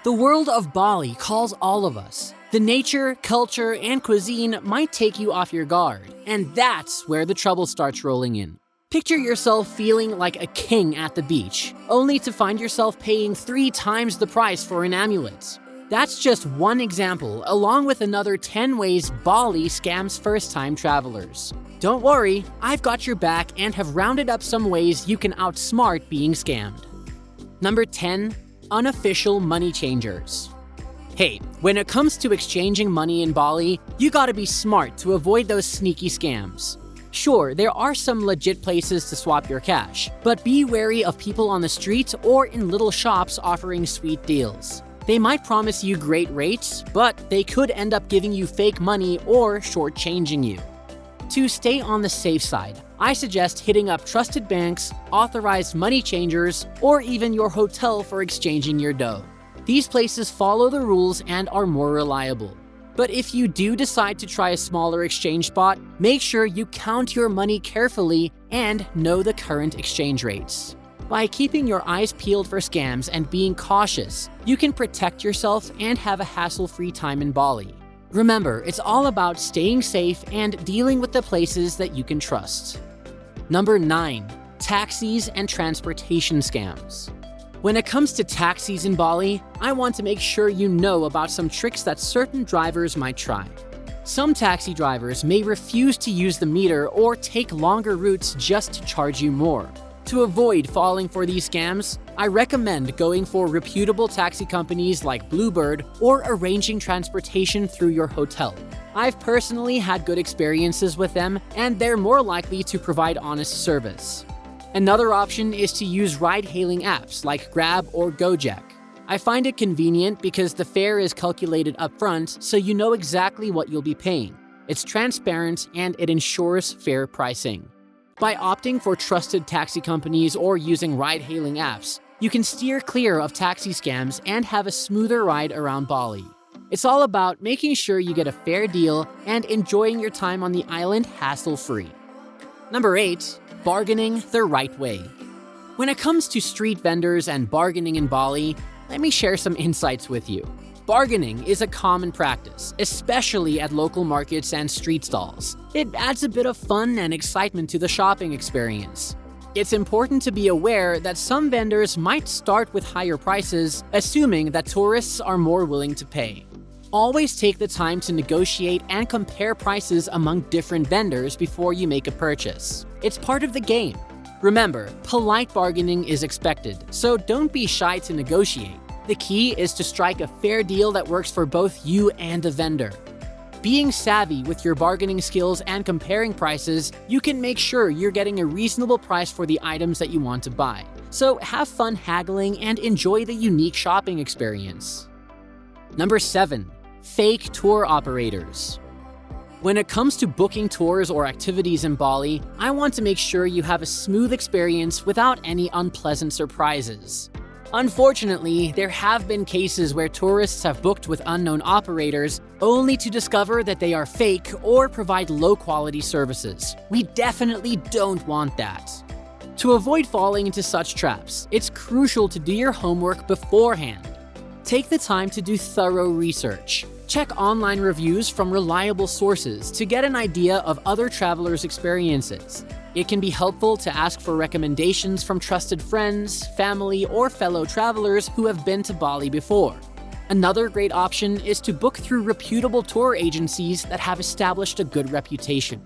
The world of Bali calls all of us. The nature, culture, and cuisine might take you off your guard, and that's where the trouble starts rolling in. Picture yourself feeling like a king at the beach, only to find yourself paying 3 times the price for an amulet. That's just one example, along with another 10 ways Bali scams first-time travelers. Don't worry, I've got your back and have rounded up some ways you can outsmart being scammed. Number 10. Unofficial money changers. Hey, when it comes to exchanging money in Bali, you gotta be smart to avoid those sneaky scams. Sure, there are some legit places to swap your cash, but be wary of people on the street or in little shops offering sweet deals. They might promise you great rates, but they could end up giving you fake money or shortchanging you. To stay on the safe side, I suggest hitting up trusted banks, authorized money changers, or even your hotel for exchanging your dough. These places follow the rules and are more reliable. But if you do decide to try a smaller exchange spot, make sure you count your money carefully and know the current exchange rates. By keeping your eyes peeled for scams and being cautious, you can protect yourself and have a hassle-free time in Bali. Remember, it's all about staying safe and dealing with the places that you can trust. Number 9. Taxis and transportation scams. When it comes to taxis in Bali, I want to make sure you know about some tricks that certain drivers might try. Some taxi drivers may refuse to use the meter or take longer routes just to charge you more. To avoid falling for these scams, I recommend going for reputable taxi companies like Bluebird or arranging transportation through your hotel. I've personally had good experiences with them, and they're more likely to provide honest service. Another option is to use ride-hailing apps like Grab or Gojek. I find it convenient because the fare is calculated upfront, so you know exactly what you'll be paying. It's transparent and it ensures fair pricing. By opting for trusted taxi companies or using ride-hailing apps, you can steer clear of taxi scams and have a smoother ride around Bali. It's all about making sure you get a fair deal and enjoying your time on the island hassle-free. Number 8. Bargaining the right way. When it comes to street vendors and bargaining in Bali, let me share some insights with you. Bargaining is a common practice, especially at local markets and street stalls. It adds a bit of fun and excitement to the shopping experience. It's important to be aware that some vendors might start with higher prices, assuming that tourists are more willing to pay. Always take the time to negotiate and compare prices among different vendors before you make a purchase. It's part of the game. Remember, polite bargaining is expected, so don't be shy to negotiate. The key is to strike a fair deal that works for both you and the vendor. Being savvy with your bargaining skills and comparing prices, you can make sure you're getting a reasonable price for the items that you want to buy. So have fun haggling and enjoy the unique shopping experience. Number 7. Fake tour operators. When it comes to booking tours or activities in Bali, I want to make sure you have a smooth experience without any unpleasant surprises. Unfortunately, there have been cases where tourists have booked with unknown operators only to discover that they are fake or provide low-quality services. We definitely don't want that. To avoid falling into such traps, it's crucial to do your homework beforehand. Take the time to do thorough research. Check online reviews from reliable sources to get an idea of other travelers' experiences. It can be helpful to ask for recommendations from trusted friends, family, or fellow travelers who have been to Bali before. Another great option is to book through reputable tour agencies that have established a good reputation.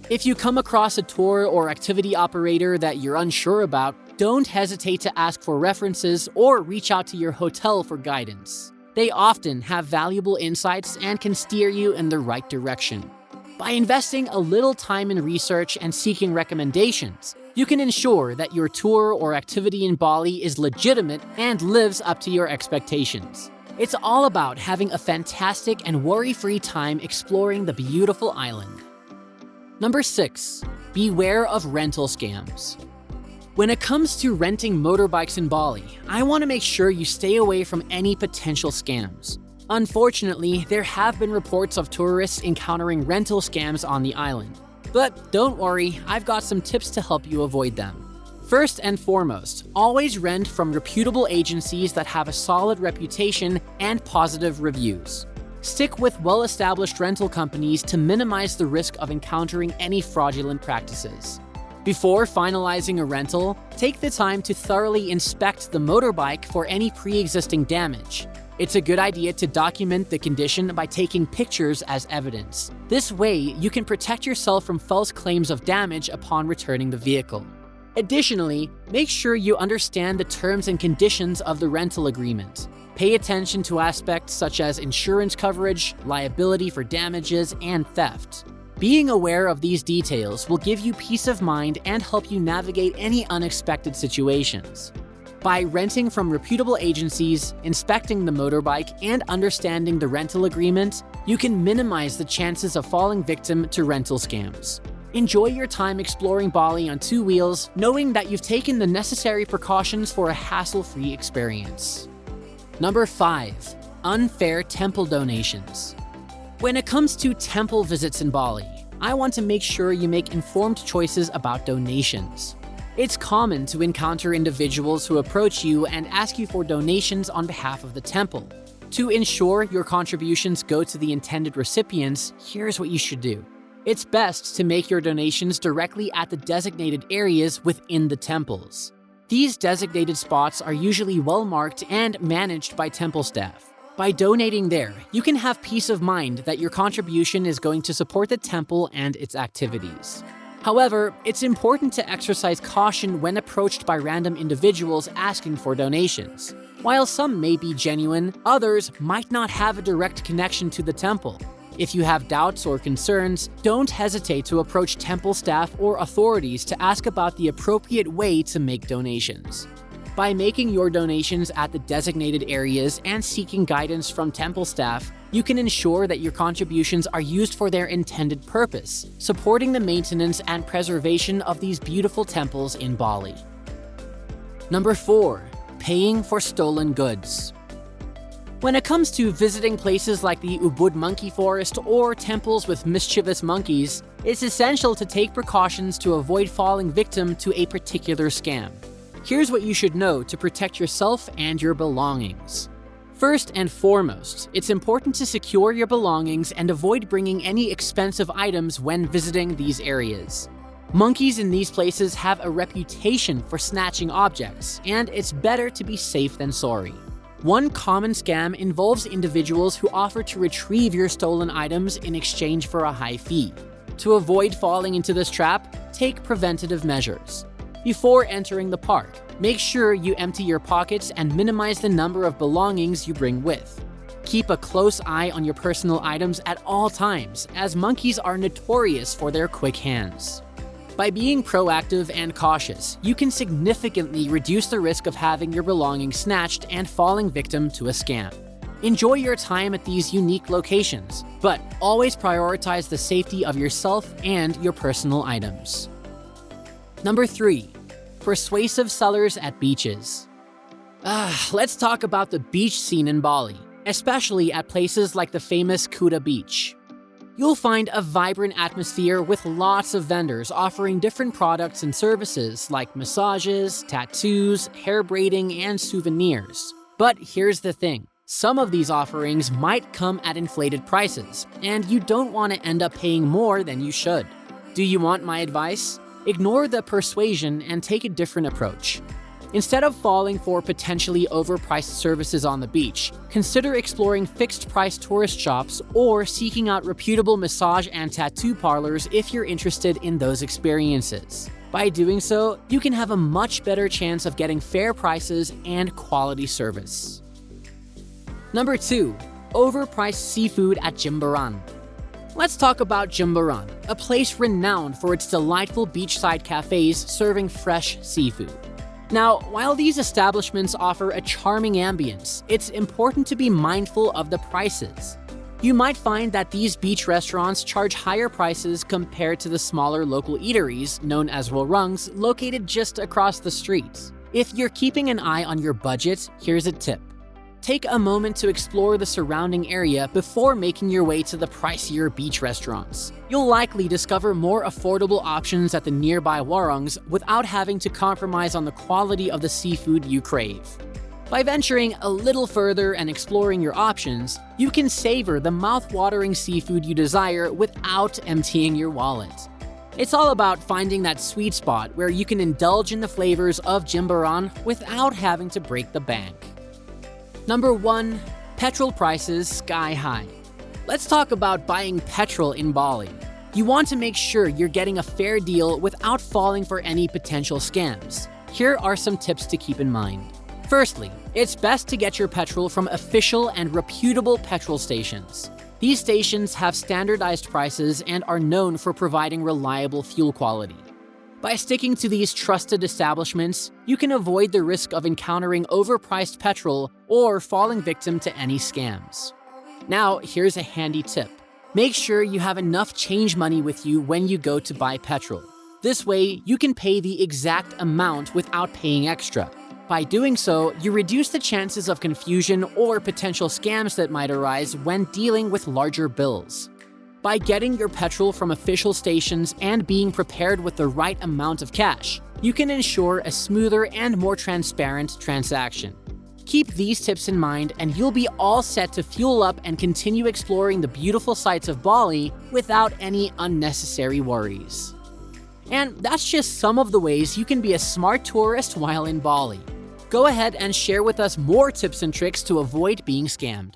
If you come across a tour or activity operator that you're unsure about, don't hesitate to ask for references or reach out to your hotel for guidance. They often have valuable insights and can steer you in the right direction. By investing a little time in research and seeking recommendations, you can ensure that your tour or activity in Bali is legitimate and lives up to your expectations. It's all about having a fantastic and worry-free time exploring the beautiful island. Number 6. Beware of rental scams. When it comes to renting motorbikes in Bali, I want to make sure you stay away from any potential scams. Unfortunately, there have been reports of tourists encountering rental scams on the island. But don't worry, I've got some tips to help you avoid them. First and foremost, always rent from reputable agencies that have a solid reputation and positive reviews. Stick with well-established rental companies to minimize the risk of encountering any fraudulent practices. Before finalizing a rental, take the time to thoroughly inspect the motorbike for any pre-existing damage. It's a good idea to document the condition by taking pictures as evidence. This way, you can protect yourself from false claims of damage upon returning the vehicle. Additionally, make sure you understand the terms and conditions of the rental agreement. Pay attention to aspects such as insurance coverage, liability for damages, and theft. Being aware of these details will give you peace of mind and help you navigate any unexpected situations. By renting from reputable agencies, inspecting the motorbike, and understanding the rental agreement, you can minimize the chances of falling victim to rental scams. Enjoy your time exploring Bali on two wheels, knowing that you've taken the necessary precautions for a hassle-free experience. Number 5. Unfair temple donations. When it comes to temple visits in Bali, I want to make sure you make informed choices about donations. It's common to encounter individuals who approach you and ask you for donations on behalf of the temple. To ensure your contributions go to the intended recipients, here's what you should do. It's best to make your donations directly at the designated areas within the temples. These designated spots are usually well marked and managed by temple staff. By donating there, you can have peace of mind that your contribution is going to support the temple and its activities. However, it's important to exercise caution when approached by random individuals asking for donations. While some may be genuine, others might not have a direct connection to the temple. If you have doubts or concerns, don't hesitate to approach temple staff or authorities to ask about the appropriate way to make donations. By making your donations at the designated areas and seeking guidance from temple staff, you can ensure that your contributions are used for their intended purpose, supporting the maintenance and preservation of these beautiful temples in Bali. Number 4. Paying for stolen goods. When it comes to visiting places like the Ubud Monkey Forest or temples with mischievous monkeys, it's essential to take precautions to avoid falling victim to a particular scam. Here's what you should know to protect yourself and your belongings. First and foremost, it's important to secure your belongings and avoid bringing any expensive items when visiting these areas. Monkeys in these places have a reputation for snatching objects, and it's better to be safe than sorry. One common scam involves individuals who offer to retrieve your stolen items in exchange for a high fee. To avoid falling into this trap, take preventative measures. Before entering the park, make sure you empty your pockets and minimize the number of belongings you bring with. Keep a close eye on your personal items at all times, as monkeys are notorious for their quick hands. By being proactive and cautious, you can significantly reduce the risk of having your belongings snatched and falling victim to a scam. Enjoy your time at these unique locations, but always prioritize the safety of yourself and your personal items. Number 3. Persuasive sellers at beaches. Let's talk about the beach scene in Bali, especially at places like the famous Kuta Beach. You'll find a vibrant atmosphere with lots of vendors offering different products and services like massages, tattoos, hair braiding, and souvenirs. But here's the thing. Some of these offerings might come at inflated prices, and you don't want to end up paying more than you should. Do you want my advice? Ignore the persuasion and take a different approach. Instead of falling for potentially overpriced services on the beach, consider exploring fixed-price tourist shops or seeking out reputable massage and tattoo parlors if you're interested in those experiences. By doing so, you can have a much better chance of getting fair prices and quality service. Number 2. Overpriced seafood at Jimbaran. Let's talk about Jimbaran, a place renowned for its delightful beachside cafes serving fresh seafood. Now, while these establishments offer a charming ambience, it's important to be mindful of the prices. You might find that these beach restaurants charge higher prices compared to the smaller local eateries, known as warungs, located just across the street. If you're keeping an eye on your budget, here's a tip. take a moment to explore the surrounding area before making your way to the pricier beach restaurants. You'll likely discover more affordable options at the nearby warongs without having to compromise on the quality of the seafood you crave. By venturing a little further and exploring your options, you can savor the mouth-watering seafood you desire without emptying your wallet. It's all about finding that sweet spot where you can indulge in the flavors of Jimbaran without having to break the bank. Number 1. Petrol prices sky high. Let's talk about buying petrol in Bali. You want to make sure you're getting a fair deal without falling for any potential scams. Here are some tips to keep in mind. Firstly, it's best to get your petrol from official and reputable petrol stations. These stations have standardized prices and are known for providing reliable fuel quality. By sticking to these trusted establishments, you can avoid the risk of encountering overpriced petrol or falling victim to any scams. Now, here's a handy tip. Make sure you have enough change money with you when you go to buy petrol. This way, you can pay the exact amount without paying extra. By doing so, you reduce the chances of confusion or potential scams that might arise when dealing with larger bills. By getting your petrol from official stations and being prepared with the right amount of cash, you can ensure a smoother and more transparent transaction. Keep these tips in mind and you'll be all set to fuel up and continue exploring the beautiful sights of Bali without any unnecessary worries. And that's just some of the ways you can be a smart tourist while in Bali. Go ahead and share with us more tips and tricks to avoid being scammed.